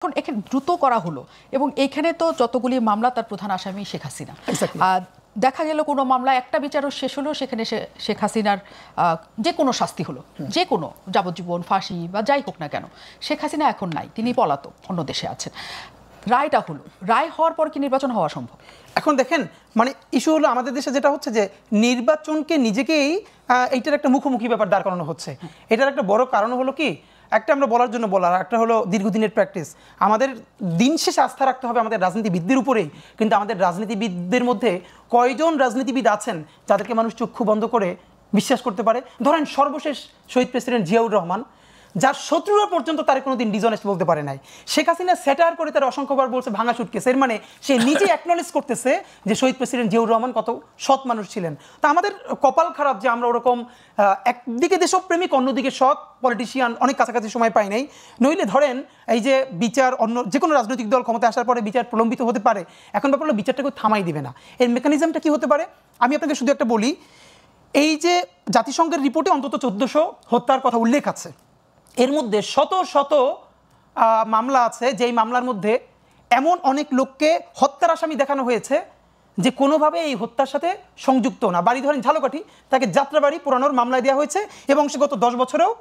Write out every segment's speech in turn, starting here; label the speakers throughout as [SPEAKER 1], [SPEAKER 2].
[SPEAKER 1] এখন এখানে দ্রুত করা হলো এবং এইখানে তো যতগুলি মামলা তার প্রধান আসামি শেখ হাসিনা। দেখা গেল কোনো মামলা একটা বিচারও শেষ হলো, সেখানে শেখ হাসিনার যে কোনো শাস্তি হলো, যে কোনো যাবজ্জীবন, ফাঁসি বা যাই হোক না কেন, শেখ হাসিনা এখন নাই, তিনি পলাতক, অন্য দেশে আছেন। রায়টা হলো, রায় হওয়ার পর কি নির্বাচন হওয়া সম্ভব?
[SPEAKER 2] এখন দেখেন, মানে ইস্যু হলো আমাদের দেশে যেটা হচ্ছে যে নির্বাচনকে নিজেকেই এইটার একটা মুখোমুখি ব্যাপার দাঁড় করানো হচ্ছে। এটার একটা বড় কারণ হলো কি, একটা আমরা বলার জন্য বলার, একটা হলো দীর্ঘদিনের প্র্যাকটিস। আমাদের দিন শেষে আস্থা রাখতে হবে আমাদের রাজনীতিবিদদের উপরেই, কিন্তু আমাদের রাজনীতিবিদদের মধ্যে কয়জন রাজনীতিবিদ আছেন যাদেরকে মানুষ চক্ষু বন্ধ করে বিশ্বাস করতে পারে? ধরেন সর্বশেষ শহীদ প্রেসিডেন্ট জিয়াউর রহমান, যার শত্রুরা পর্যন্ত তার কোনোদিন ডিসঅনেস্ট বলতে পারে নাই। শেখ হাসিনা স্যাটার করে তার অসংখ্যবার বলছে ভাঙা সুটকেস, এর মানে সে নিজে অ্যাকনলেজ করতেছে যে শহীদ প্রেসিডেন্ট জিয়াউর রহমান কত সৎ মানুষ ছিলেন। তা আমাদের কপাল খারাপ যে আমরা ওরকম একদিকে দেশপ্রেমিক, অন্যদিকে সৎ পলিটিশিয়ান অনেক কাছাকাছি সময় পাই নাই। নইলে ধরেন এই যে বিচার, অন্য যে কোনো রাজনৈতিক দল ক্ষমতায় আসার পরে বিচার প্রলম্বিত হতে পারে, এখন ব্যাপার হলো বিচারটাকে থামাই দিবে না। এর মেকানিজমটা কি হতে পারে আমি আপনাকে শুধু একটা বলি। এই যে জাতিসংঘের রিপোর্টে অন্তত 1400 হত্যার কথা উল্লেখ আছে, এর মধ্যে শত শত মামলা আছে যেই মামলার মধ্যে এমন অনেক লোককে হত্যার আসামি দেখানো হয়েছে যে কোনোভাবে এই হত্যার সাথে সংযুক্ত না। বাড়ি ধরেন ঝালকাঠি, তাকে যাত্রাবাড়ি পুরানোর মামলায় দেওয়া হয়েছে এবং সে গত 10 বছরেও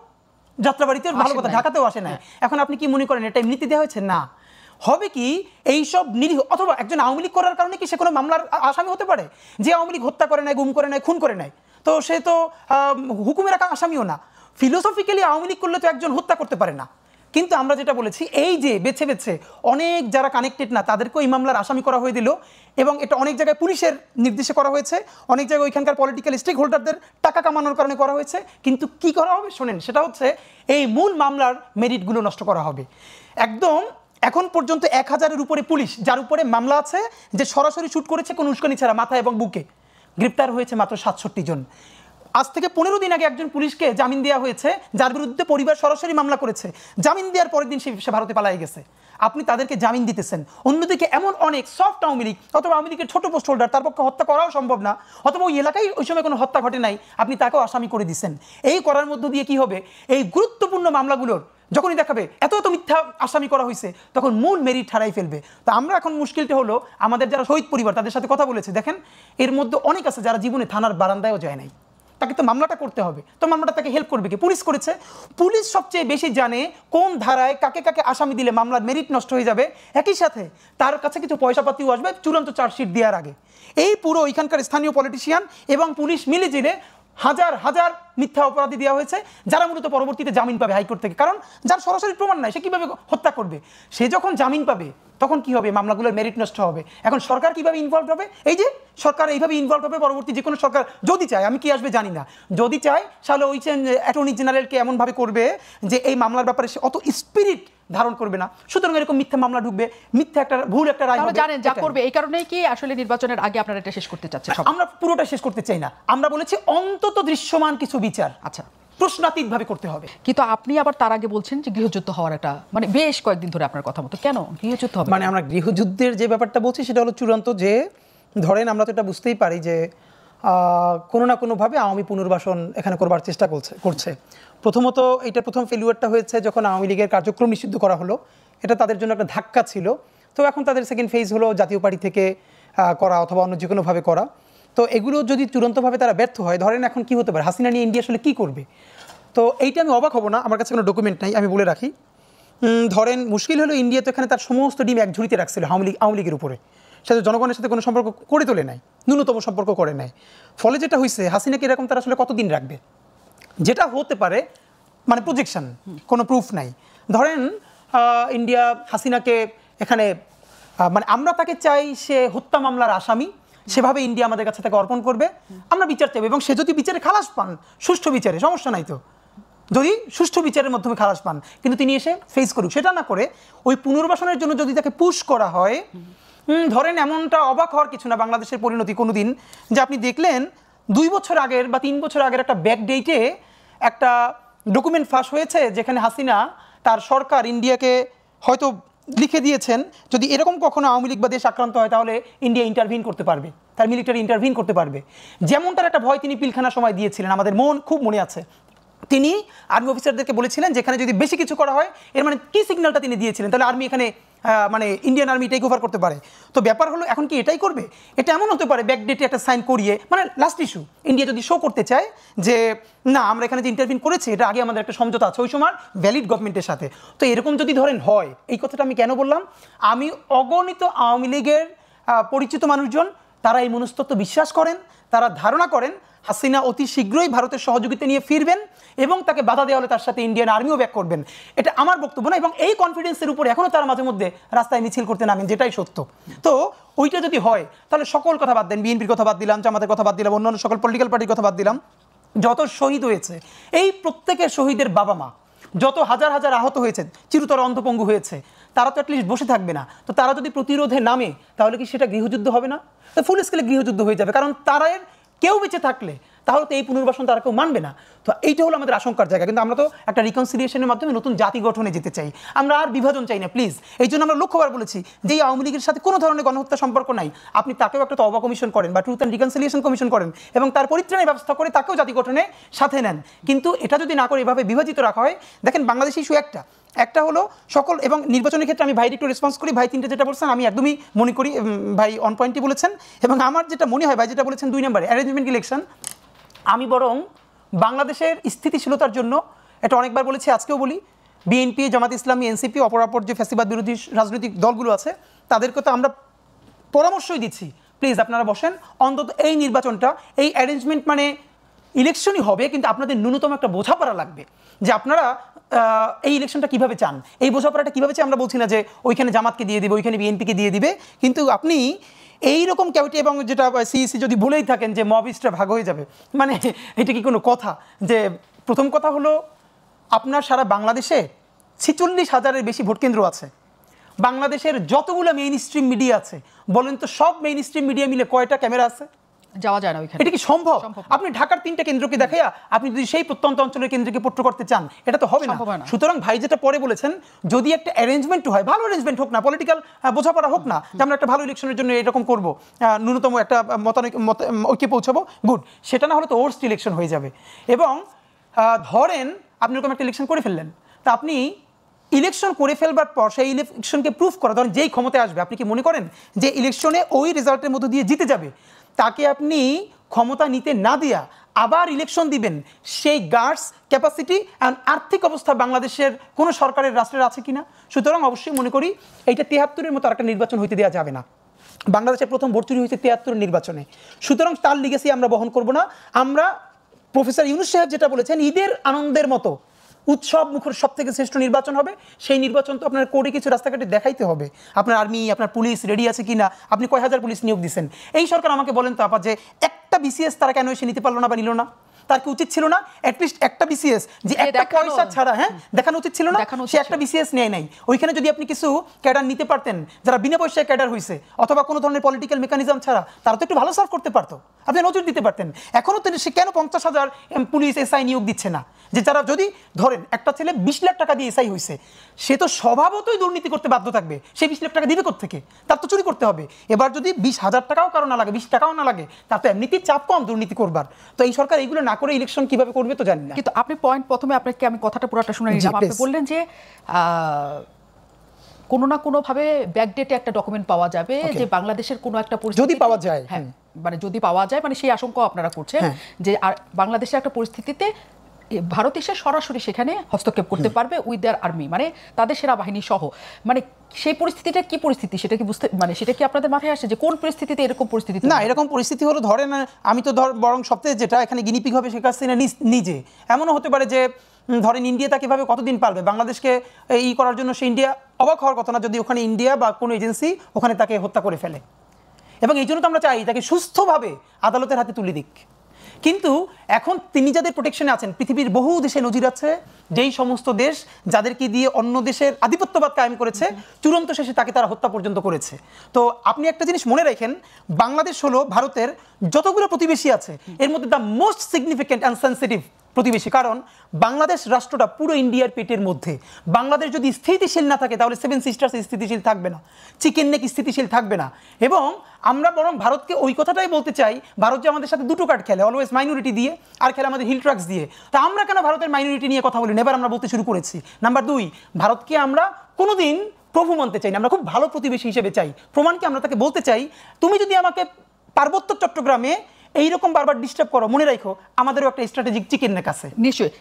[SPEAKER 2] যাত্রাবাড়িতে, ভালো কথা, ঢাকাতেও আসে নাই। এখন আপনি কি মনে করেন এটা এমনিতে দেওয়া হয়েছে? না। হবে কি এইসব নিরীহ, অথবা একজন আওয়ামী লীগ করার কারণে কি সে কোনো মামলার আসামি হতে পারে? যে আওয়ামী লীগ হত্যা করে নাই, গুম করে নাই, খুন করে নাই, তো সে তো হুকুমের আসামিও না। ফিলোসফিক্যালি আওয়ামী লীগ করলে তো একজন হত্যা করতে পারে না। কিন্তু আমরা যেটা বলেছি, এই যে বেছে বেছে অনেক যারা কানেক্টেড না তাদেরকেও এই মামলার আসামি করা হয়ে দিল, এবং এটা অনেক জায়গায় পুলিশের নির্দেশে করা হয়েছে, অনেক জায়গায় ওইখানকার পলিটিক্যাল স্টেক হোল্ডারদের টাকা কামানোর কারণে করা হয়েছে। কিন্তু কি করা হবে শোনেন, সেটা হচ্ছে এই মূল মামলার মেরিটগুলো নষ্ট করা হবে। একদম এখন পর্যন্ত 1000-এর উপরে পুলিশ যার উপরে মামলা আছে, যে সরাসরি শুট করেছে কোনো উস্কানি ছাড়া মাথা এবং বুকে, গ্রেপ্তার হয়েছে মাত্র 67 জন। আজ থেকে 15 দিন আগে একজন পুলিশকে জামিন দেওয়া হয়েছে যার বিরুদ্ধে পরিবার সরাসরি মামলা করেছে। জামিন দেওয়ার পরের দিন সে ভারতে পালিয়ে গেছে। আপনি তাদেরকে জামিন দিতেছেন। অন্যদিকে এমন অনেক সফট আওয়ামী লীগ অথবা আওয়ামী লীগের ছোট পোস্ট হোল্ডার, তার পক্ষে হত্যা করাও সম্ভব না, অথবা ওই এলাকায় ওই সময় কোনো হত্যা ঘটে নাই, আপনি তাকেও আসামি করে দিচ্ছেন। এই করার মধ্য দিয়ে কি হবে, এই গুরুত্বপূর্ণ মামলাগুলোর যখনই দেখাবে এত এত মিথ্যা আসামি করা হয়েছে, তখন মূল মেরিট হারাই ফেলবে। তো আমরা এখন মুশকিলটা হলো আমাদের যারা শহীদ পরিবার, তাদের সাথে কথা বলেছে, দেখেন এর মধ্যে অনেক আছে যারা জীবনে থানার বারান্দায়ও যায় নাই। তাকে তো মামলাটা করতে হবে, তো মামলাটা তাকে হেল্প করবে কি? পুলিশ করেছে। পুলিশ সবচেয়ে বেশি জানে কোন ধারায় কাকে কাকে আসামি দিলে মামলার মেরিট নষ্ট হয়ে যাবে, একই সাথে তার কাছে কিছু পয়সাপাতিও আসবে চূড়ান্ত চার্জশিট দেওয়ার আগে। এই পুরো এখানকার স্থানীয় পলিটিশিয়ান এবং পুলিশ মিলে জিলে হাজার হাজার মিথ্যা অপরাধী দেওয়া হয়েছে, যারা মূলত পরবর্তীতে জামিন পাবে হাইকোর্ট থেকে। কারণ যার সরাসরি প্রমাণ নাই সে কীভাবে হত্যা করবে? সে যখন জামিন পাবে তখন কি হবে, মামলাগুলোর মেরিট নষ্ট হবে। এখন সরকার কিভাবে ইনভলভ হবে? এই যে সরকার এইভাবে ইনভলভ হবে, পরবর্তী যে কোনো সরকার যদি চায়, আমি কি আসবে জানি না, যদি চায় তাহলে ওই অ্যাটর্নি জেনারেলকে এমনভাবে করবে যে এই মামলার ব্যাপারে সে অত স্পিরিট ধারণ করবে না। সুতরাং এরকম মিথ্যা মামলা ঢুকবে, মিথ্যা একটা ভুল একটা রায় হবে।
[SPEAKER 1] জানেন যা করবে, এই কারণেই কি আসলে নির্বাচনের আগে আপনারা এটা শেষ করতে চাচ্ছেন?
[SPEAKER 2] আমরা পুরোটা শেষ করতে চাই না, আমরা বলেছি অন্তত দৃশ্যমান কিছু বিচার
[SPEAKER 1] আচ্ছা
[SPEAKER 2] প্রশ্নাতীতভাবে করতে হবে।
[SPEAKER 1] কিন্তু আপনি আবার তার আগে বলছেন যে গৃহযুদ্ধ হওয়ার একটা, মানে বেশ কয়েকদিন ধরে আপনার কথা মতো, কেন গৃহযুদ্ধ হবে?
[SPEAKER 2] মানে আমরা গৃহযুদ্ধের যে ব্যাপারটা বলছি সেটা হলো চূড়ান্ত, যে ধরেন আমরা তো এটা বুঝতেই পারি যে কোনো না কোনোভাবে আওয়ামী পুনর্বাসন এখানে করবার চেষ্টা করছে। প্রথমত এটা প্রথম ফেলিওরটা হয়েছে যখন আওয়ামী লীগের কার্যক্রম নিষিদ্ধ করা হলো, এটা তাদের জন্য একটা ধাক্কা ছিল। তো এখন তাদের সেকেন্ড ফেজ হলো জাতীয় পার্টি থেকে করা অথবা অন্য যে কোনোভাবে করা। তো এগুলো যদি চূড়ান্তভাবে তারা ব্যর্থ হয়, ধরেন এখন কি হতে পারে, হাসিনা নিয়ে ইন্ডিয়া আসলে কী করবে? তো এইটা আমি অবাক হব না, আমার কাছে কোনো ডকুমেন্ট নাই, আমি বলে রাখি। ধরেন মুশকিল হলো ইন্ডিয়া তো এখানে তার সমস্ত ডিম এক ঝুড়িতে রাখছিল আওয়ামী লীগের উপরে, সাথে জনগণের সাথে কোনো সম্পর্ক করে তোলে নাই, ন্যূনতম সম্পর্ক করে নাই। ফলে যেটা হয়েছে, হাসিনাকে এরকম তারা আসলে কতদিন রাখবে? যেটা হতে পারে মানে প্রজেকশন, কোনো প্রুফ নাই। ধরেন ইন্ডিয়া হাসিনাকে এখানে মানে আমরা তাকে চাই সে হত্যা মামলার আসামি, সেভাবে ইন্ডিয়া আমাদের কাছে তাকে অর্পণ করবে, আমরা বিচার চাইব, এবং সে যদি বিচারে খালাস পান, সুষ্ঠু বিচারে, সমস্যা নাই তো, যদি সুষ্ঠু বিচারের মাধ্যমে খালাস পান, কিন্তু তিনি এসে ফেস করুক। সেটা না করে ওই পুনর্বাসনের জন্য যদি তাকে পুশ করা হয়, ধরেন এমনটা অবাক হওয়ার কিছু না বাংলাদেশের পরিণতি কোনো দিন, যে আপনি দেখলেন 2 বছর আগের বা 3 বছর আগের একটা ব্যাক ডেটে একটা ডকুমেন্ট ফাঁস হয়েছে, যেখানে হাসিনা তার সরকার ইন্ডিয়াকে হয়তো লিখে দিয়েছেন যদি এরকম কখনো আওয়ামী লীগ বা দেশ আক্রান্ত হয় তাহলে ইন্ডিয়া ইন্টারভিন করতে পারবে, তার মিলিটারি ইন্টারভিন করতে পারবে। যেমনটার একটা ভয় তিনি পিলখানার সময় দিয়েছিলেন, আমাদের খুব মনে আছে। তিনি আর্মি অফিসারদেরকে বলেছিলেন যেখানে যদি বেশি কিছু করা হয় এর মানে কি সিগন্যালটা তিনি দিয়েছিলেন তাহলে আর্মি এখানে মানে ইন্ডিয়ান আর্মি টেক ওভার করতে পারে। তো ব্যাপার হলো এখন কি এটাই করবে? এটা এমন হতে পারে ব্যাকডেটে একটা সাইন করিয়ে, মানে লাস্ট ইস্যু ইন্ডিয়া যদি শো করতে চায় যে না আমরা এখানে যে ইন্টারভিউ করেছি এটা আগে আমাদের একটা সমঝোতা আছে ওই সময় ভ্যালিড গভর্নমেন্টের সাথে। তো এরকম যদি ধরেন হয়, এই কথাটা আমি কেন বললাম, আমি অগণিত আওয়ামী লীগের পরিচিত মানুষজন তারা এই মনস্তত্ত্ব বিশ্বাস করেন, তারা ধারণা করেন হাসিনা অতি শীঘ্রই ভারতের সহযোগিতা নিয়ে ফিরবেন এবং তাকে বাধা দেওয়া হলে তার সাথে ইন্ডিয়ান আর্মিও ব্যাক করবেন। এটা আমার বক্তব্য না, এবং এই কনফিডেন্সের উপর এখনও তারা মাঝে মধ্যে রাস্তায় মিছিল করতে নামেন, যেটাই সত্য। তো ওইটা যদি হয় তাহলে সকল কথা বাদ দেন, বিএনপির কথা বাদ দিলাম, জামাতের কথা বাদ দিলাম, অন্যান্য সকল পলিটিক্যাল পার্টির কথা বাদ দিলাম, যত শহীদ হয়েছে এই প্রত্যেকের শহীদের বাবা মা, যত হাজার হাজার আহত হয়েছে, চিরতর অন্ধপঙ্গু হয়েছে, তারা তো অ্যাটলিস্ট বসে থাকবে না। তো তারা যদি প্রতিরোধে নামে তাহলে কি সেটা গৃহযুদ্ধ হবে না? তো ফুল স্কেলে গৃহযুদ্ধ হয়ে যাবে, কারণ তারা কেউ বেঁচে থাকলে তাহলে তো এই পুনর্বাসন তারা কেউ মানবে না। তো এইটা হলো আমাদের আশঙ্কার জায়গা। কিন্তু আমরা তো একটা রিকনসিলিয়েশনের মাধ্যমে নতুন জাতি গঠনে যেতে চাই, আমরা আর বিভাজন চাই না প্লিজ। এই জন্য আমরা লক্ষ্যবার বলেছি যে এই আওয়ামী লীগের সাথে কোনো ধরনের গণহত্যা সম্পর্ক নাই, আপনি তাকেও একটা তওবা কমিশন করেন বা ট্রুথ অ্যান্ড রিকনসিলিয়েশন কমিশন করেন এবং তার পরিত্রাণের ব্যবস্থা করে তাকেও জাতি গঠনে সাথে নেন। কিন্তু এটা যদি না করে এভাবে বিভাজিত রাখা হয়, দেখেন বাংলাদেশি ইস্যু একটা হলো সকল, এবং নির্বাচনের ক্ষেত্রে আমি ভাইয়ের একটু রেসপন্স করি। ভাই তিনটে যেটা বলছেন আমি একদমই মনে করি ভাই অন পয়েন্টই বলেছেন, এবং আমার যেটা মনে হয় ভাই যেটা বলেছেন 2 নম্বরে অ্যারেঞ্জমেন্ট ইলেকশন, আমি বরং বাংলাদেশের স্থিতিশীলতার জন্য এটা অনেকবার বলেছি, আজকেও বলি, বিএনপি, জামাত ইসলামী, এনসিপি, অপরাপর যে ফ্যাসিবাদ বিরোধী রাজনৈতিক দলগুলো আছে তাদেরকে তো আমরা পরামর্শই দিচ্ছি, প্লিজ আপনারা বসেন, অন্তত এই নির্বাচনটা, এই অ্যারেঞ্জমেন্ট মানে ইলেকশনই হবে কিন্তু আপনাদের ন্যূনতম একটা বোঝাপড়া লাগবে যে আপনারা এই ইলেকশনটা কীভাবে চান, এই বোঝাপড়াটা কীভাবে চান। আমরা বলছি না যে ওইখানে জামাতকে দিয়ে দিবে, ওইখানে বিএনপিকে দিয়ে দিবে, কিন্তু আপনি এইরকম ক্যাভিটি এবং যেটা সিইসি যদি বলেই থাকেন যে মবিস্টটা ভাগ হয়ে যাবে, মানে এটা কি কোনো কথা? যে প্রথম কথা হলো আপনার সারা বাংলাদেশে 46,000-এর বেশি ভোট কেন্দ্র আছে, বাংলাদেশের যতগুলো মেইন স্ট্রিম মিডিয়া আছে বলেন তো সব মেইন স্ট্রিম মিডিয়া মিলে কয়টা ক্যামেরা আছে?
[SPEAKER 1] যাওয়া যায় না ওইখানে।
[SPEAKER 2] এটা কি সম্ভব? আপনি ঢাকার 3টা কেন্দ্রকে দেখাইয়া আপনি যদি সেই প্রত্যন্ত অঞ্চলের কেন্দ্রকে পোট্র করতে চান এটা তো হবে না। সুতরাং ভাই যেটা পরে বলেছেন যদি একটা অ্যারেঞ্জমেন্ট হয়, ভালো অ্যারেঞ্জমেন্ট হোক না, পলিটিক্যাল বোঝাপড়া হোক না, যে আমরা একটা ভালো ইলেকশনের জন্য এরকম করব, ন্যূনতম একটা ঐক্যে পৌঁছাবো, গুড, সেটা না হলে তো ওয়ার্স্ট ইলেকশন হয়ে যাবে। এবং ধরেন আপনি এরকম একটা ইলেকশন করে ফেললেন, তা আপনি ইলেকশন করে ফেলবার পর সেই ইলেকশনকে প্রুফ করা, ধরেন যেই ক্ষমতায় আসবে, আপনি কি মনে করেন যে ইলেকশনে ওই রেজাল্টের মধ্য দিয়ে জিতে যাবে, তাকে আপনি ক্ষমতা নিতে না দিয়া আবার ইলেকশন দিবেন? সেই গার্ডস ক্যাপাসিটি অ্যান্ড আর্থিক অবস্থা বাংলাদেশের কোনো সরকারের রাষ্ট্রের আছে কিনা? সুতরাং অবশ্যই মনে করি এইটা 73-এর মতো একটা নির্বাচন হইতে দেওয়া যাবে না। বাংলাদেশের প্রথম ভোট চুরি হয়েছে 73-এর নির্বাচনে, সুতরাং তার লিগেসি আমরা বহন করব না। আমরা প্রফেসর ইউনূস সাহেব যেটা বলেছেন ঈদের আনন্দের মতো উৎসব মুখর সব থেকে শ্রেষ্ঠ নির্বাচন হবে, সেই নির্বাচন তো আপনার কোর্টে কিছু রাস্তাঘাটে দেখাইতে হবে। আপনার আর্মি, আপনার পুলিশ রেডি আছে কিনা, আপনি কয় হাজার পুলিশ নিয়োগ দিচ্ছেন? এই সরকার আমাকে বলেন তো আপা যে একটা বিসিএস তারা কেন এসে নিতে পারলো না বা নিল না? তার কি উচিত ছিল না অ্যাটলিস্ট একটা বিসিএস যে একটা পয়সা ছাড়া দেখানো উচিত ছিল না? সে একটা বিসিএস নেয় নাই, ওইখানে যদি আপনি কিছু ক্যাডার নিতে পারতেন যারা বিনা পয়সায় ক্যাডার হয়েছে অথবা কোনো ধরনের পলিটিক্যাল মেকানিজম ছাড়া, তারা তো একটু ভালো সার্ভ করতে পারতো, আপনি নজর দিতে পারতেন। এখনও তো সে কেন 50,000 পুলিশ এসআই নিয়োগ দিচ্ছে না? যে যারা যদি ধরেন একটা ছেলে 20 লাখ টাকা দিয়ে এসআই হয়েছে, সে তো স্বভাবতই দুর্নীতি করতে বাধ্য থাকবে, সে 20 লাখ টাকা দিবে কোত্থেকে? তার তো চুরি করতে হবে। এবার যদি 20,000 টাকাও কারো না লাগে, 20 টাকাও না লাগে, তার তো এমনিতেই চাপ কম দুর্নীতি করবার। তো এই সরকার এইগুলো না করে ইলেকশন কিভাবে করবে তো জানি না।
[SPEAKER 1] কিন্তু আপনি পয়েন্ট, প্রথমে আপনাকে আমি কথাটা পুরোটা শুনে নিলাম, আপনি বললেন যে কোনো না কোনো ভাবে ব্যাকডেটে একটা ডকুমেন্ট পাওয়া যাবে যে বাংলাদেশের কোনো একটা পরিস্থিতি
[SPEAKER 2] যদি পাওয়া যায়,
[SPEAKER 1] হ্যাঁ মানে যদি পাওয়া যায়, মানে সেই আশঙ্কা আপনারা করছেন যে বাংলাদেশের একটা পরিস্থিতিতে ভারত এসে সরাসরি সেখানে হস্তক্ষেপ করতে পারবে উইথ দেয়ার আর্মি, মানে তাদের সেনাবাহিনী সহ। মানে সেই পরিস্থিতিটা কি পরিস্থিতি সেটা কি বুঝতে, মানে সেটা কি আপনাদের মাথায় আসে যে কোন পরিস্থিতিতে এরকম পরিস্থিতি?
[SPEAKER 2] না, এরকম পরিস্থিতি হলো ধরেন আমি তো বরং সবথেকে যেটা এখানে গিনিপিগ হবে শেখ হাসিনা নিজে। এমনও হতে পারে যে ধরেন ইন্ডিয়া তাকে এভাবে কতদিন পারবে বাংলাদেশকে ই করার জন্য, সে ইন্ডিয়া অবাক হওয়ার কথা না যদি ওখানে ইন্ডিয়া বা কোনো এজেন্সি ওখানে তাকে হত্যা করে ফেলে। এবং এই জন্য তো আমরা চাই তাকে সুস্থভাবে আদালতের হাতে তুলে দিক। কিন্তু এখন তিনি যাদের প্রোটেকশনে আছেন, পৃথিবীর বহু দেশে নজির আছে যেই সমস্ত দেশ যাদেরকে দিয়ে অন্য দেশের আধিপত্যবাদ কায়েম করেছে, চূড়ান্ত শেষে তাকে তারা হত্যা পর্যন্ত করেছে। তো আপনি একটা জিনিস মনে রাখেন, বাংলাদেশ হলো ভারতের যতগুলো প্রতিবেশী আছে এর মধ্যে the most significant and sensitive প্রতিবেশী, কারণ বাংলাদেশ রাষ্ট্রটা পুরো ইন্ডিয়ার পেটের মধ্যে। বাংলাদেশ যদি স্থিতিশীল না থাকে তাহলে সেভেন সিস্টার্স স্থিতিশীল থাকবে না, চিকেন নেক স্থিতিশীল থাকবে না। এবং আমরা বরং ভারতকে ওই কথাটাই বলতে চাই, ভারত যে আমাদের সাথে দুটো কার্ড খেলে, অলওয়েজ মাইনরিটি দিয়ে আর খেলে আমাদের হিল ট্রাক্স দিয়ে। তা আমরা কেন ভারতের মাইনরিটি নিয়ে কথা বলি, এবার আমরা বলতে শুরু করেছি। নাম্বার 2, ভারতকে আমরা কোনোদিন প্রভু মানতে চাই না, আমরা খুব ভালো প্রতিবেশী হিসেবে চাই। প্রমাণকে আমরা তাকে বলতে চাই, তুমি যদি আমাকে পার্বত্য চট্টগ্রামে এইরকম বারবার ডিস্টার্ব করো, মনে রাখো আমাদেরও একটা স্ট্র্যাটেজিক চিকেন নেক আছে।
[SPEAKER 1] নিশ্চয়ই।